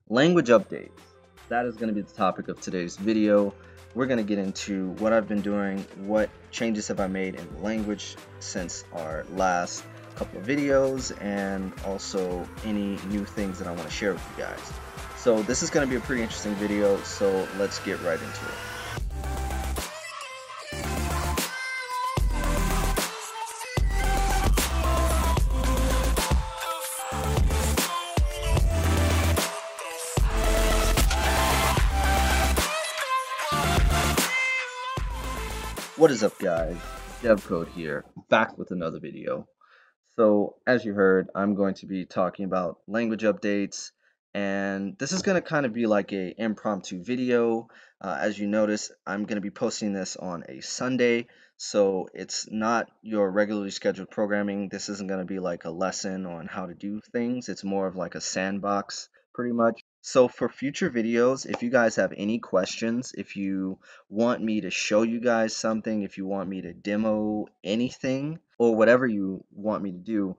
Language updates. That is going to be the topic of today's video. We're going to get into what I've been doing, what changes have I made in the language since our last couple of videos, and also any new things that I want to share with you guys. So this is going to be a pretty interesting video, so let's get right into it. What is up, guys? DevCode here, back with another video. So as you heard, I'm going to be talking about language updates, and this is going to kind of be like a impromptu video. As you notice, I'm going to be posting this on a Sunday, so it's not your regularly scheduled programming. This isn't going to be like a lesson on how to do things. It's more of like a sandbox, pretty much. So for future videos, if you guys have any questions, if you want me to show you guys something, if you want me to demo anything, or whatever you want me to do,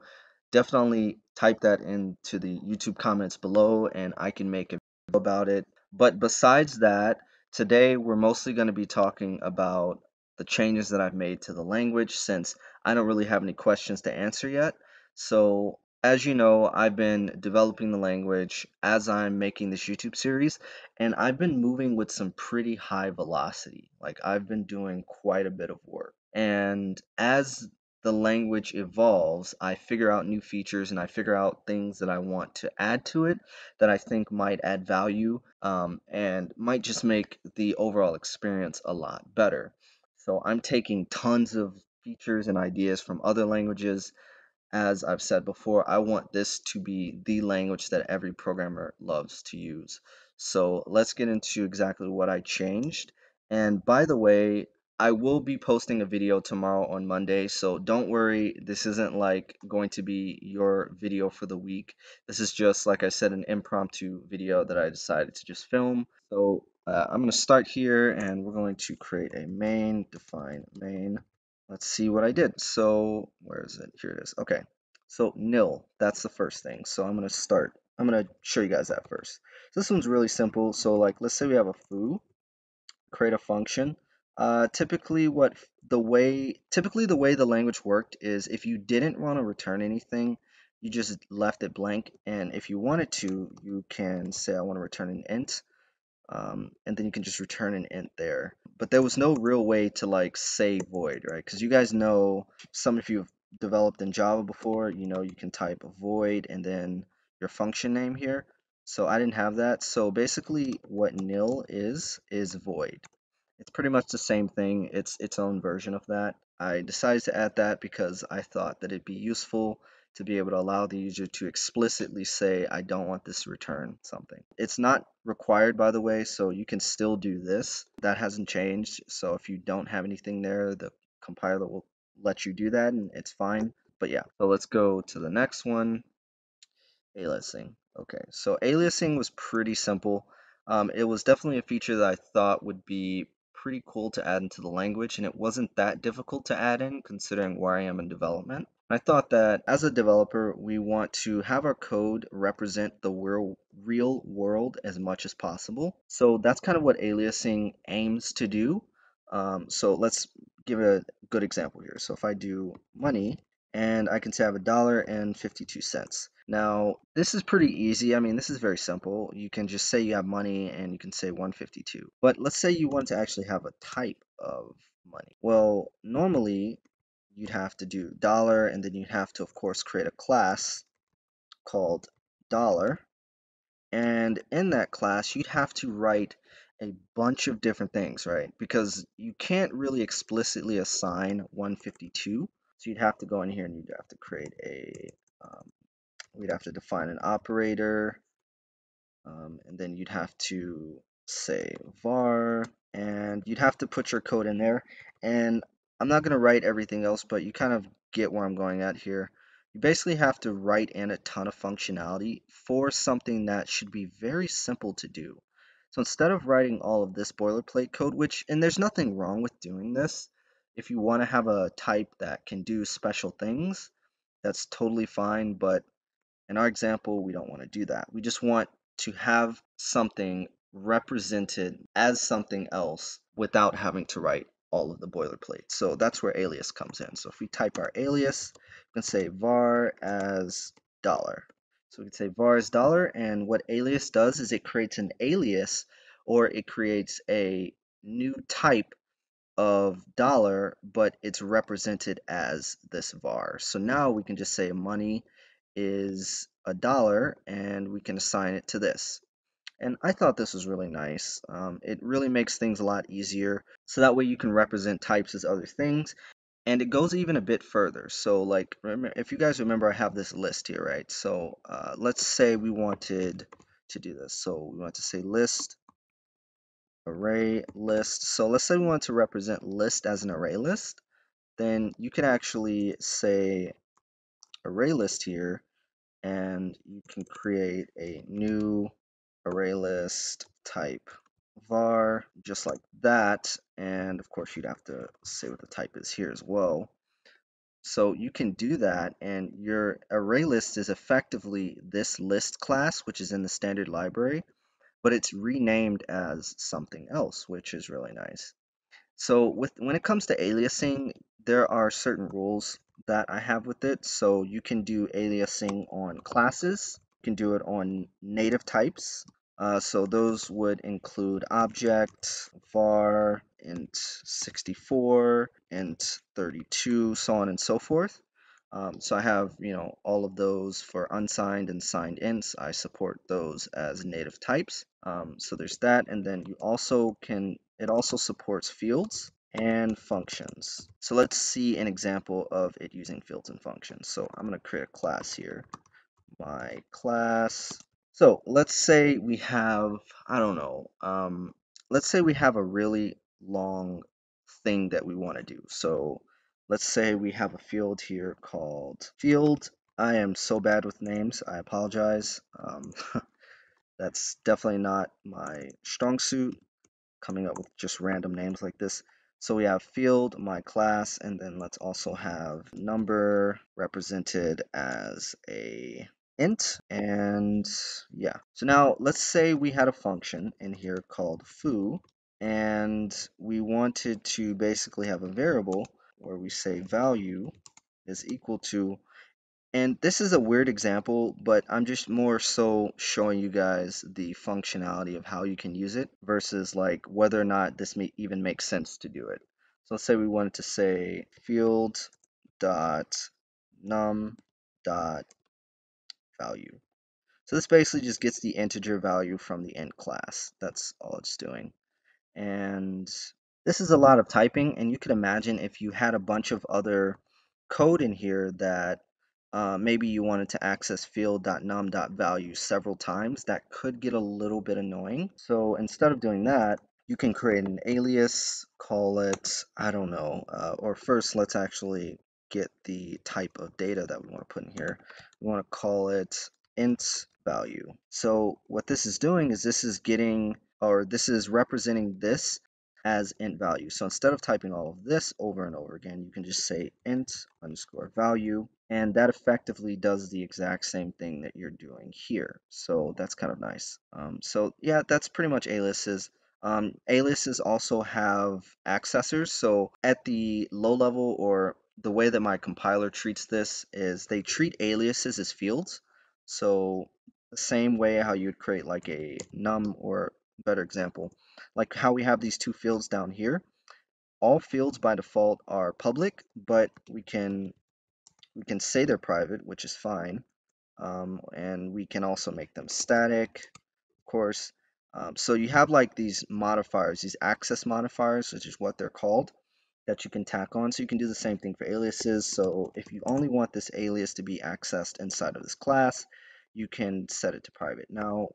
definitely type that into the YouTube comments below and I can make a video about it. But besides that, today we're mostly going to be talking about the changes that I've made to the language since I don't really have any questions to answer yet. So as you know, I've been developing the language as I'm making this YouTube series, and I've been moving with some pretty high velocity. Like, I've been doing quite a bit of work. And as the language evolves, I figure out new features and I figure out things that I want to add to it that I think might add value, and might just make the overall experience a lot better. So I'm taking tons of features and ideas from other languages. As I've said before, I want this to be the language that every programmer loves to use. So let's get into exactly what I changed. And by the way, I will be posting a video tomorrow on Monday, so don't worry, this isn't like going to be your video for the week. This is just, like I said, an impromptu video that I decided to just film. So I'm going to start here and we're going to create a main, define main. Let's see what I did. So where is it? Here it is. Okay. So nil, that's the first thing. So I'm going to start. I'm going to show you guys that first. So this one's really simple. So like, let's say we have a foo, create a function. Typically the way the language worked is if you didn't want to return anything, you just left it blank. And if you wanted to, you can say I want to return an int, and then you can just return an int there. But there was no real way to like say void, right? Because you guys know, some of you have developed in Java before, you know you can type void and then your function name here. So I didn't have that. So basically what nil is void. It's pretty much the same thing. It's its own version of that. I decided to add that because I thought that it'd be useful to be able to allow the user to explicitly say, I don't want this to return something. It's not required, by the way, so you can still do this. That hasn't changed. So if you don't have anything there, the compiler will let you do that and it's fine. But yeah, so let's go to the next one. Aliasing. Okay, so aliasing was pretty simple. It was definitely a feature that I thought would be pretty cool to add into the language, and it wasn't that difficult to add in considering where I am in development. I thought that as a developer, we want to have our code represent the real world as much as possible. So that's kind of what aliasing aims to do. So let's give a good example here. So if I do money, and I can say I have $1.52. Now, this is pretty easy. I mean, this is very simple. You can just say you have money and you can say 152. But let's say you want to actually have a type of money. Well, normally you'd have to do dollar and then you'd have to, of course, create a class called dollar. And in that class, you'd have to write a bunch of different things, right? Because you can't really explicitly assign 152. So you'd have to go in here and you'd have to create we'd have to define an operator, and then you'd have to say var, and you'd have to put your code in there. And I'm not going to write everything else, but you kind of get where I'm going at here. You basically have to write in a ton of functionality for something that should be very simple to do. So instead of writing all of this boilerplate code, and there's nothing wrong with doing this, if you want to have a type that can do special things, that's totally fine. But in our example, we don't want to do that. We just want to have something represented as something else without having to write all of the boilerplate. So that's where alias comes in. So if we type our alias, we can say var as dollar. So we can say var as dollar, and what alias does is it creates an alias, or it creates a new type of dollar, but it's represented as this var. So now we can just say money is a dollar, and we can assign it to this. And I thought this was really nice. It really makes things a lot easier. So that way you can represent types as other things. And it goes even a bit further. So like, remember, if you guys remember, I have this list here, right? So let's say we wanted to do this. So we want to say list array list. So let's say we want to represent list as an array list. Then you can actually say array list here, and you can create a new array list type var just like that. And of course, you'd have to say what the type is here as well. So you can do that, and your array list is effectively this list class, which is in the standard library, but it's renamed as something else, which is really nice. So when it comes to aliasing, there are certain rules that I have with it. So you can do aliasing on classes, you can do it on native types. So those would include object, var, int64, int32, so on and so forth. So I have, all of those for unsigned and signed ints. I support those as native types. So there's that, and then it also supports fields and functions. So let's see an example of it using fields and functions. So I'm going to create a class here, my class. So let's say we have, I don't know, let's say we have a really long thing that we want to do. So let's say we have a field here called field. I am so bad with names, I apologize. That's definitely not my strong suit, coming up with just random names like this. So we have field, my class, and then let's also have number represented as a int. And yeah, so now let's say we had a function in here called foo, and we wanted to basically have a variable where we say value is equal to, and this is a weird example, but I'm just more so showing you guys the functionality of how you can use it versus like whether or not this may even make sense to do it. So let's say we wanted to say field dot num dot value. So this basically just gets the integer value from the int class. That's all it's doing. And this is a lot of typing, and you could imagine if you had a bunch of other code in here that maybe you wanted to access field.num.value several times, that could get a little bit annoying. So instead of doing that, you can create an alias, call it, I don't know, or first let's actually get the type of data that we want to put in here. We want to call it int value. So what this is doing is this is representing this as int value. So instead of typing all of this over and over again, you can just say int underscore value, and that effectively does the exact same thing that you're doing here. So that's kind of nice. So yeah, that's pretty much aliases. Aliases also have accessors. So at the low level, or the way that my compiler treats this is they treat aliases as fields. So the same way how you'd create like a num, or better example, like how we have these two fields down here. All fields by default are public, but we can say they're private, which is fine. And we can also make them static, of course. So you have like these modifiers, these access modifiers, which is what they're called, that you can tack on. So you can do the same thing for aliases. So if you only want this alias to be accessed inside of this class, you can set it to private. Now,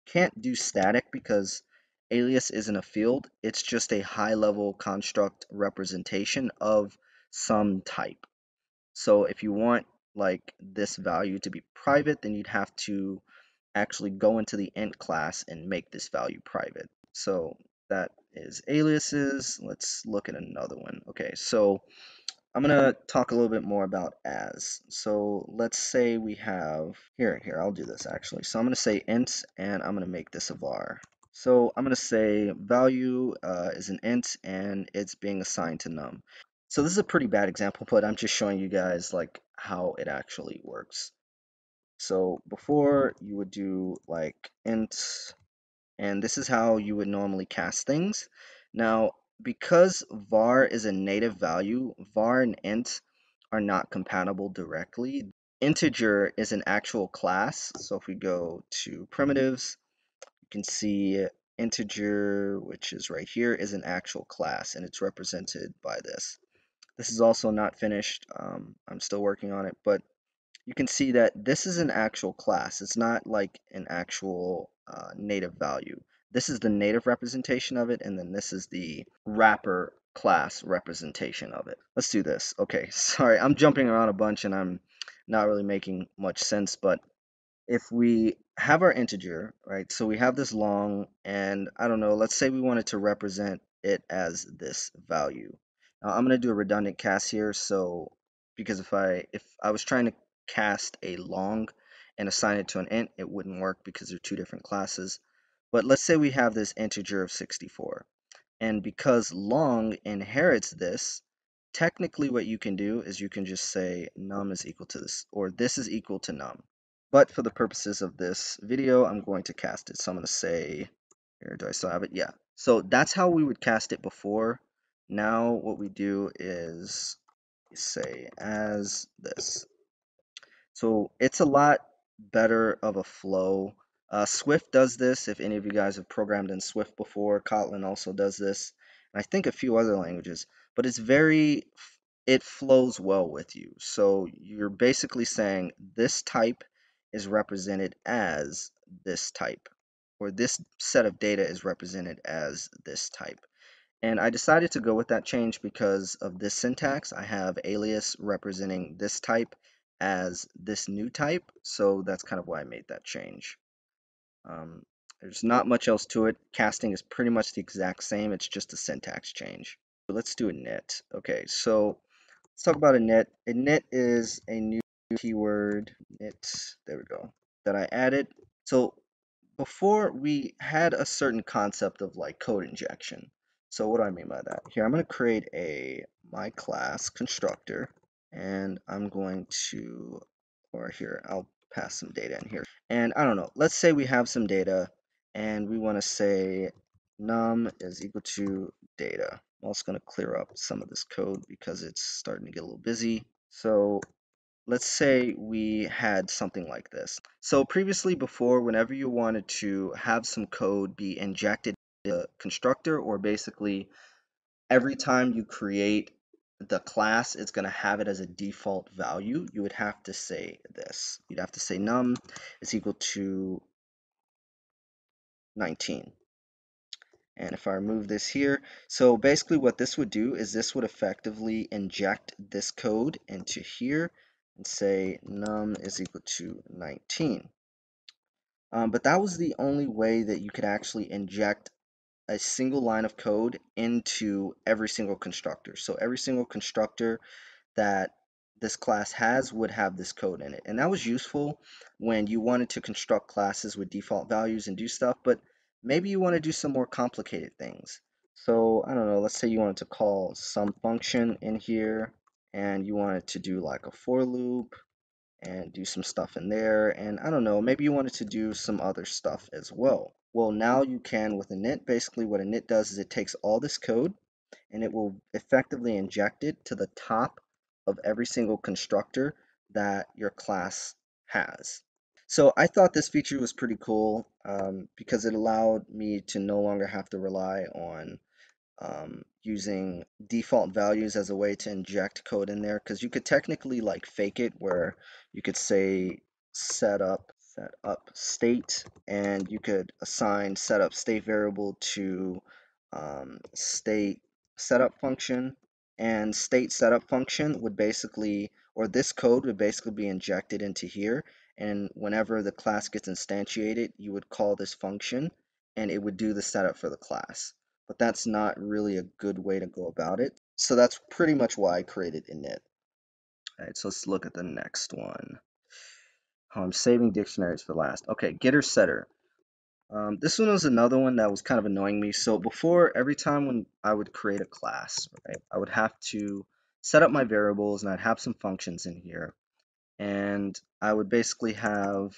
can't do static because alias isn't a field. It's just a high-level construct representation of some type. So if you want like this value to be private, then you'd have to actually go into the int class and make this value private. So that is aliases. Let's look at another one. Okay, so I'm gonna talk a little bit more about as. So let's say we have here, I'll do this actually. So I'm gonna say int and I'm gonna make this a var. So I'm gonna say value is an int and it's being assigned to num. So this is a pretty bad example, but I'm just showing you guys like how it actually works. So before you would do like int, and this is how you would normally cast things. Now, because var is a native value, var and int are not compatible directly. Integer is an actual class. So if we go to primitives, you can see integer, which is right here, is an actual class, and it's represented by this. This is also not finished. I'm still working on it, but you can see that this is an actual class. It's not like an actual native value. This is the native representation of it, and then this is the wrapper class representation of it. Let's do this. Okay, sorry, I'm jumping around a bunch and I'm not really making much sense, but if we have our integer, right? So we have this long, and I don't know, let's say we wanted to represent it as this value. Now I'm going to do a redundant cast here, so because if I was trying to cast a long and assign it to an int, it wouldn't work because they're two different classes. But let's say we have this integer of 64. And because long inherits this, technically what you can do is you can just say num is equal to this, or this is equal to num. But for the purposes of this video, I'm going to cast it. So I'm going to say, here, do I still have it? Yeah. So that's how we would cast it before. Now what we do is say as this. So it's a lot better of a flow. Swift does this. If any of you guys have programmed in Swift before, Kotlin also does this, and I think a few other languages. But it flows well with you. So you're basically saying this type is represented as this type, or this set of data is represented as this type. And I decided to go with that change because of this syntax. I have alias representing this type as this new type, so that's kind of why I made that change. Um, there's not much else to it. Casting is pretty much the exact same, it's just a syntax change. So let's do a init. Okay, so let's talk about a init. A init is a new keyword, init, there we go, that I added. So before we had a certain concept of like code injection. So what do I mean by that? Here, I'm going to create a my class constructor, and I'm going to, or here, I'll pass some data in here. And I don't know, let's say we have some data and we want to say num is equal to data. I'm also going to clear up some of this code because it's starting to get a little busy. So let's say we had something like this. So previously before, whenever you wanted to have some code be injected into the constructor, or basically every time you create the class, it's going to have it as a default value, you would have to say this. You'd have to say num is equal to 19. And if I remove this here, so basically what this would do is this would effectively inject this code into here and say num is equal to 19. But that was the only way that you could actually inject a single line of code into every single constructor. So every single constructor that this class has would have this code in it. And that was useful when you wanted to construct classes with default values and do stuff, but maybe you want to do some more complicated things. So I don't know, let's say you wanted to call some function in here and you wanted to do like a for loop and do some stuff in there. And I don't know, maybe you wanted to do some other stuff as well. Well, now you can with a init. Basically what a init does is it takes all this code and it will effectively inject it to the top of every single constructor that your class has. So I thought this feature was pretty cool because it allowed me to no longer have to rely on using default values as a way to inject code in there, because you could technically like fake it where you could say set up state, and you could assign setup state variable to state setup function, and state setup function would basically, or this code would basically be injected into here, and whenever the class gets instantiated you would call this function and it would do the setup for the class. But that's not really a good way to go about it. So that's pretty much why I created init. All right, so let's look at the next one. Oh, I'm saving dictionaries for last. Okay, getter setter. This one was another one that was kind of annoying me. So before, every time when I would create a class, right, I would have to set up my variables and I'd have some functions in here. And I would basically have,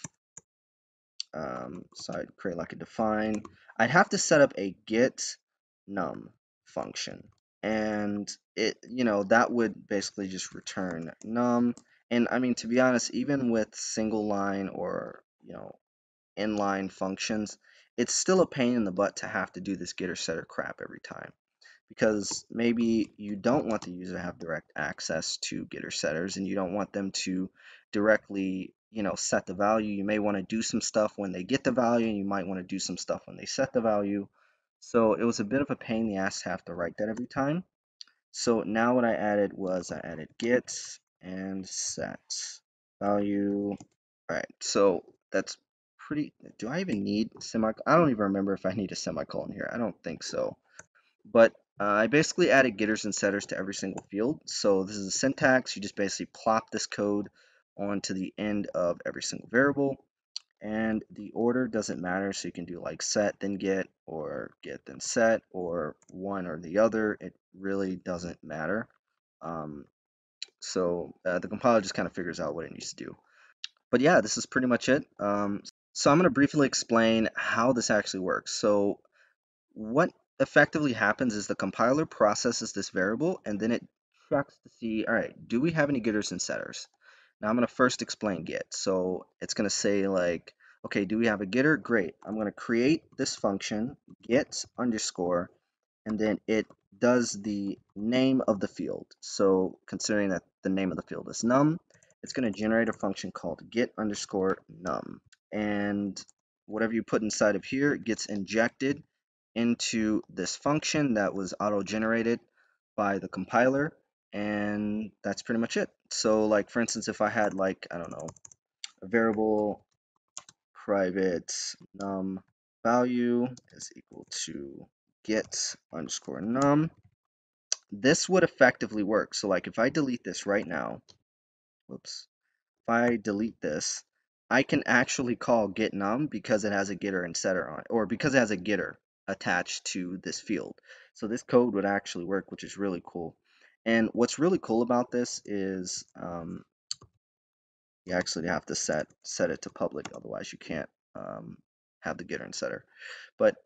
so I'd create like a define. I'd have to set up a get num function. And that would basically just return num. And I mean, to be honest, even with single line or, inline functions, it's still a pain in the butt to have to do this getter setter crap every time because maybe you don't want the user to have direct access to getter setters and you don't want them to directly, set the value. You may want to do some stuff when they get the value and you might want to do some stuff when they set the value. So it was a bit of a pain in the ass to have to write that every time. So now what I added was I added get and set value. All right, so that's pretty, do I even need semicolon? I don't even remember if I need a semicolon here. I don't think so. But I basically added getters and setters to every single field. So this is a syntax. You just basically plop this code onto the end of every single variable. And the order doesn't matter. So you can do like set then get or get then set or one or the other. It really doesn't matter. Um, so the compiler just kind of figures out what it needs to do. But yeah, this is pretty much it. So I'm going to briefly explain how this actually works. So what effectively happens is the compiler processes this variable and then it checks to see, all right, do we have any getters and setters? Now I'm going to first explain get. So it's going to say like, okay, do we have a getter? Great. I'm going to create this function get underscore and then it does the name of the field. So considering that the name of the field is num, it's going to generate a function called get underscore num. And whatever you put inside of here gets injected into this function that was auto-generated by the compiler, and that's pretty much it. So like for instance, if I had like, I don't know, a variable private num value is equal to get underscore num, this would effectively work. So like if I delete this right now, whoops, if I delete this, I can actually call get num because it has a getter and setter on it, or because it has a getter attached to this field. So this code would actually work, which is really cool. And what's really cool about this is you actually have to set it to public, otherwise you can't have the getter and setter. But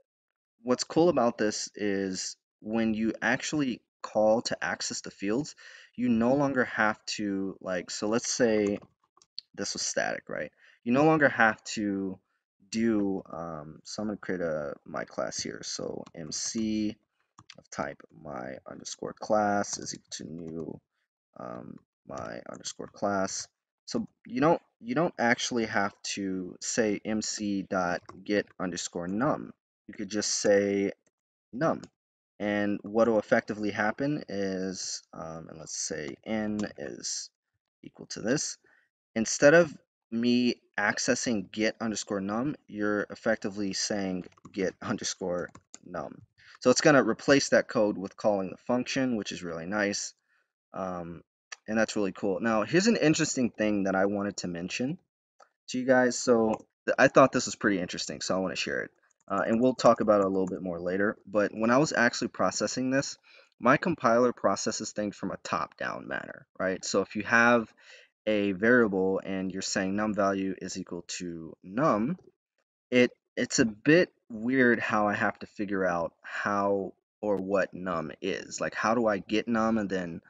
what's cool about this is when you actually call to access the fields, you no longer have to like, so let's say this was static, right? You no longer have to do, so I'm going to create my class here. So MC of type my underscore class is equal to new my underscore class. So you don't actually have to say MC dot get underscore num. You could just say num. And what will effectively happen is, and let's say n is equal to this, instead of me accessing get underscore num, you're effectively saying get underscore num. So it's going to replace that code with calling the function, which is really nice. Um, and that's really cool. Now, here's an interesting thing that I wanted to mention to you guys. So I thought this was pretty interesting, so I want to share it. And we'll talk about it a little bit more later. But when I was actually processing this, my compiler processes things from a top-down manner, right? So if you have a variable and you're saying num value is equal to num, it's a bit weird how I have to figure out how or what num is. Like how do I get num and then,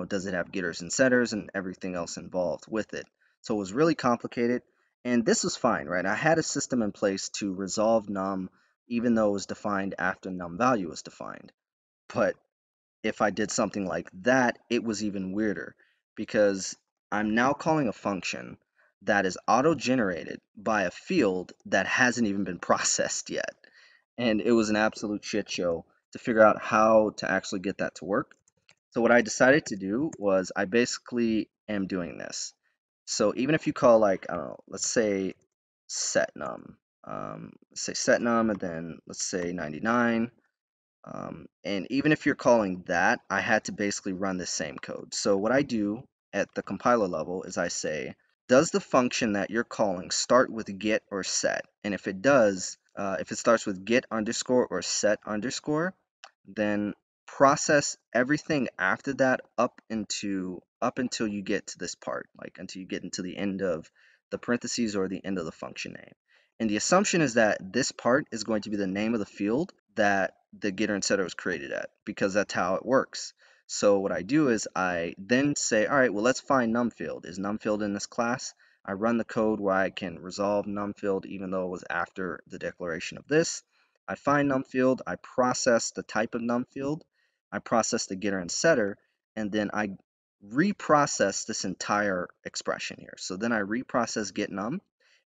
does it have getters and setters and everything else involved with it? So it was really complicated and this was fine, right? I had a system in place to resolve num even though it was defined after num value was defined. But if I did something like that, it was even weirder because I'm now calling a function that is auto-generated by a field that hasn't even been processed yet. And it was an absolute shit show to figure out how to actually get that to work. So what I decided to do was I basically am doing this. So even if you call like, I don't know, let's say set num, let's say set num and then let's say 99. And even if you're calling that, I had to basically run the same code. So what I do at the compiler level is I say, does the function that you're calling start with get or set? And if it does, if it starts with get underscore or set underscore, then process everything after that up until you get to this part, like until you get into the end of the parentheses or the end of the function name. And the assumption is that this part is going to be the name of the field that the getter and setter was created at, because that's how it works. So what I do is I then say, all right, well, let's find num field. Is num field in this class? I run the code where I can resolve num field even though it was after the declaration of this. I find num field, I process the type of num field, I process the getter and setter, and then I reprocess this entire expression here. So then I reprocess get num,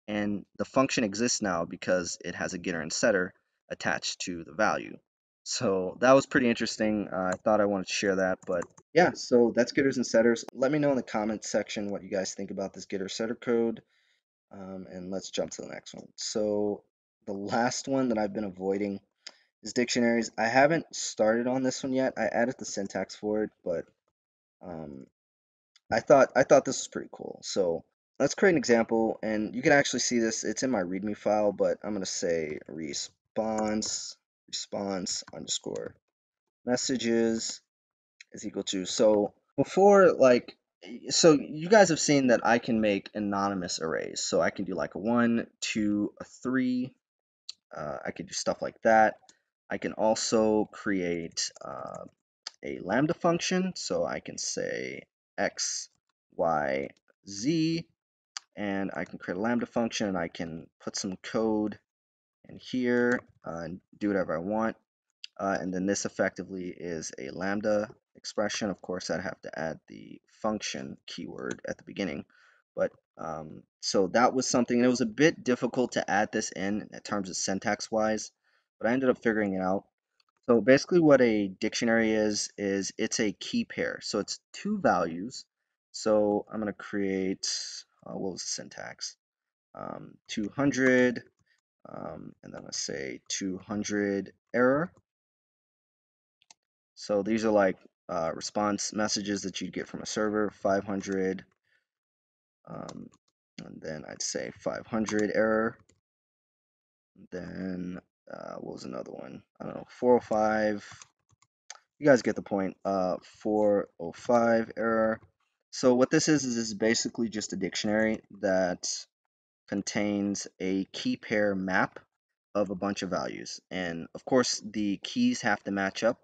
and the function exists now because it has a getter and setter attached to the value. So that was pretty interesting. I thought I wanted to share that, but yeah, so that's getters and setters. Let me know in the comments section what you guys think about this getter setter code, and let's jump to the next one. So the last one that I've been avoiding is dictionaries. I haven't started on this one yet. I added the syntax for it, but um, I thought this was pretty cool. So let's create an example, and you can actually see this. It's in my README file, but I'm gonna say response underscore messages is equal to. So before, like, so you guys have seen that I can make anonymous arrays. So I can do like a 1, 2, a 3. I can do stuff like that. I can also create a lambda function. So I can say x, y, z, and I can create a lambda function, and I can put some code in here and do whatever I want. And then this effectively is a lambda expression. Of course, I'd have to add the function keyword at the beginning. But so that was something, and it was a bit difficult to add this in terms of syntax wise, but I ended up figuring it out. So basically what a dictionary is it's a key pair. So it's two values. So I'm going to create, what was the syntax? 200, and then I'm going to say 200 error. So these are like response messages that you'd get from a server, 500, and then I'd say 500 error. Then what was another one? I don't know, 405. You guys get the point. 405 error. So what this is basically just a dictionary that contains a key pair map of a bunch of values. And of course, the keys have to match up,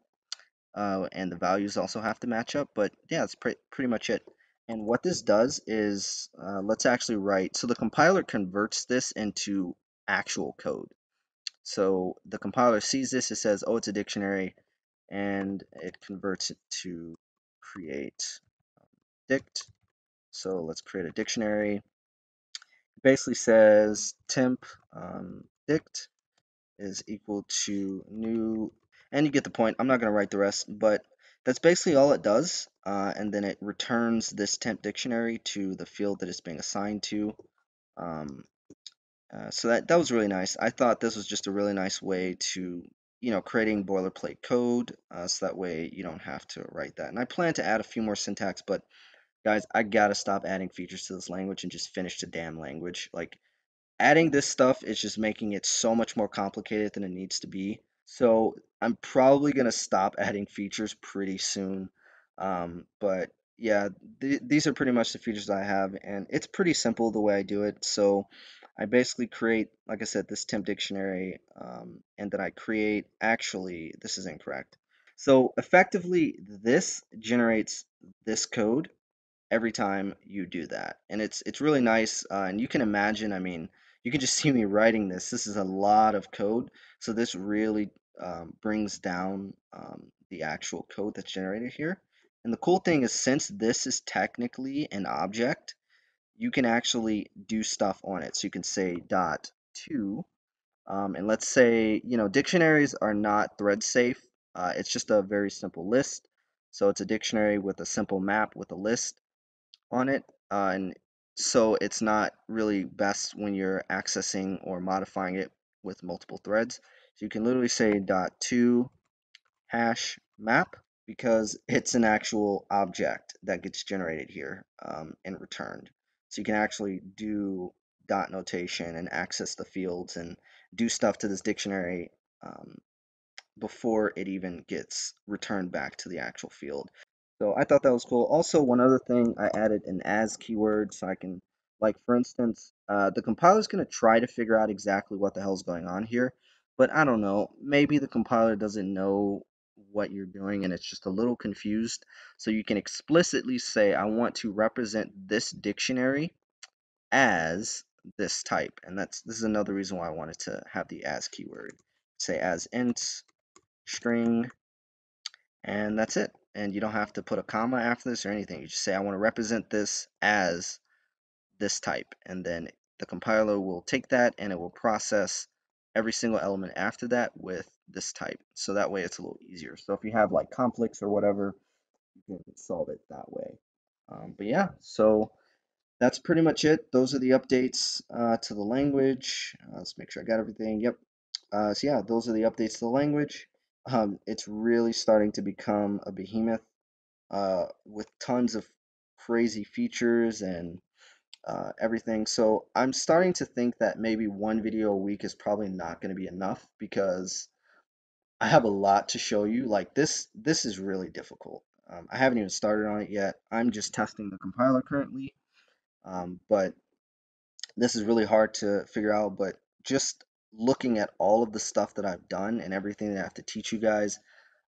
and the values also have to match up. But yeah, that's pretty much it. And what this does is, let's actually write, so the compiler converts this into actual code. So the compiler sees this, it says, oh, it's a dictionary, and it converts it to create dict. So let's create a dictionary. It basically says temp dict is equal to new, and you get the point. I'm not going to write the rest, but that's basically all it does. And then it returns this temp dictionary to the field that it's being assigned to. Um, so that was really nice. I thought this was just a really nice way to, creating boilerplate code, so that way you don't have to write that. And I plan to add a few more syntax, but guys, I gotta stop adding features to this language and just finish the damn language. Like, adding this stuff is just making it so much more complicated than it needs to be. So I'm probably gonna stop adding features pretty soon. But yeah, these are pretty much the features I have, and it's pretty simple the way I do it. So I basically create, like I said, this temp dictionary, and then I create, actually, this is incorrect. So effectively, this generates this code every time you do that, and it's really nice. And you can imagine, I mean, you can just see me writing this. This is a lot of code, so this really brings down the actual code that's generated here. And the cool thing is, since this is technically an object, you can actually do stuff on it. So you can say dot to, and let's say, dictionaries are not thread safe. It's just a very simple list. So it's a dictionary with a simple map with a list on it, and so it's not really best when you're accessing or modifying it with multiple threads. So you can literally say dot to hash map because it's an actual object that gets generated here and returned. So you can actually do dot notation and access the fields and do stuff to this dictionary um, before it even gets returned back to the actual field. So I thought that was cool. Also, one other thing, I added an as keyword so I can, like for instance, the compiler's going to try to figure out exactly what the hell's going on here, but I don't know. Maybe the compiler doesn't know what you're doing and it's just a little confused. So you can explicitly say, I want to represent this dictionary as this type, and this is another reason why I wanted to have the as keyword. Say as int string, and that's it. And you don't have to put a comma after this or anything. You just say, I want to represent this as this type. And then the compiler will take that and it will process every single element after that with this type. So that way it's a little easier. So if you have like conflicts or whatever, you can solve it that way. But yeah, so that's pretty much it. Those are the updates to the language. Let's make sure I got everything. Yep. So yeah, those are the updates to the language. It's really starting to become a behemoth with tons of crazy features and everything. So I'm starting to think that maybe one video a week is probably not going to be enough because I have a lot to show you. Like this is really difficult. I haven't even started on it yet. I'm just testing the compiler currently. But this is really hard to figure out, but just looking at all of the stuff that I've done and everything that I have to teach you guys,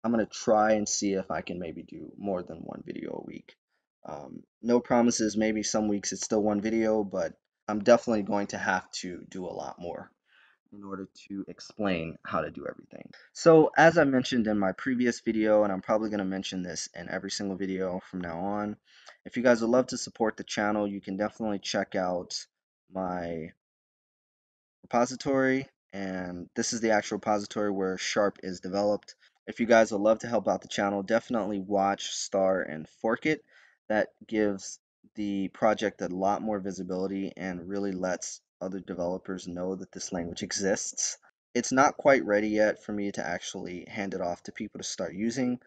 I'm going to try and see if I can maybe do more than one video a week. No promises, maybe some weeks it's still one video, but I'm definitely going to have to do a lot more in order to explain how to do everything. So as I mentioned in my previous video, and I'm probably going to mention this in every single video from now on, if you guys would love to support the channel, you can definitely check out my repository, and this is the actual repository where Sharp is developed. If you guys would love to help out the channel, definitely watch, star, and fork it. That gives the project a lot more visibility and really lets other developers know that this language exists. It's not quite ready yet for me to actually hand it off to people to start using,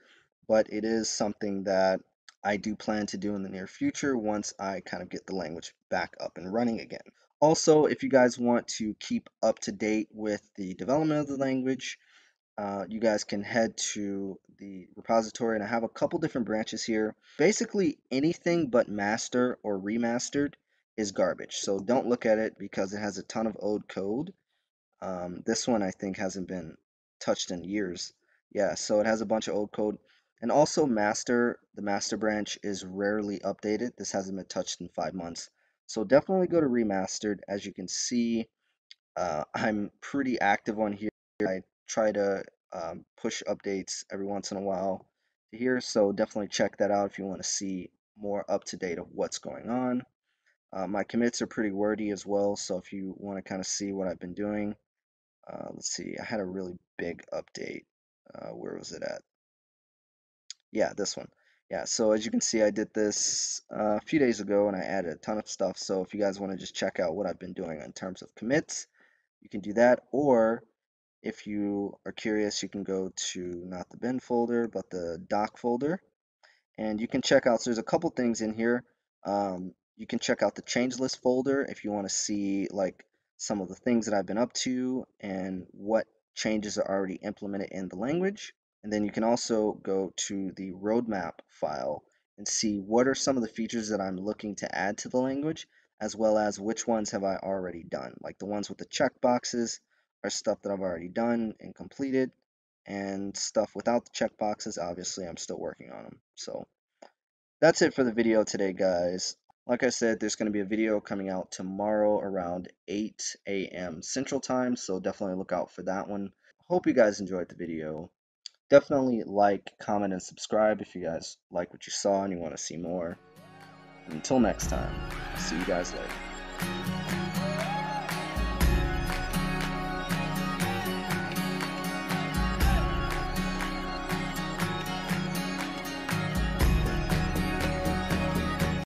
but it is something that I do plan to do in the near future once I kind of get the language back up and running again. Also, if you guys want to keep up to date with the development of the language, you guys can head to the repository, and I have a couple different branches here. Basically, anything but master or remastered is garbage, so don't look at it because it has a ton of old code. This one I think hasn't been touched in years. Yeah, so it has a bunch of old code. And also the master branch is rarely updated. This hasn't been touched in 5 months. So definitely go to remastered. As you can see, I'm pretty active on here. I try to push updates every once in a while to here. So definitely check that out if you want to see more up to date of what's going on. My commits are pretty wordy as well. So if you want to kind of see what I've been doing, let's see, I had a really big update. Where was it at? Yeah, this one. Yeah, so as you can see, I did this a few days ago and I added a ton of stuff. So if you guys want to just check out what I've been doing in terms of commits, you can do that. Or if you are curious, you can go to not the bin folder, but the doc folder, and you can check out, so there's a couple things in here. You can check out the change list folder if you want to see like some of the things that I've been up to and what changes are already implemented in the language. And then you can also go to the roadmap file and see what are some of the features that I'm looking to add to the language, as well as which ones have I already done. Like the ones with the check boxes are stuff that I've already done and completed, and stuff without the check boxes, obviously I'm still working on them. So that's it for the video today, guys. Like I said, there's going to be a video coming out tomorrow around 8 a.m. Central Time, so definitely look out for that one. Hope you guys enjoyed the video. Definitely like, comment, and subscribe if you guys like what you saw and you want to see more. And until next time, see you guys later.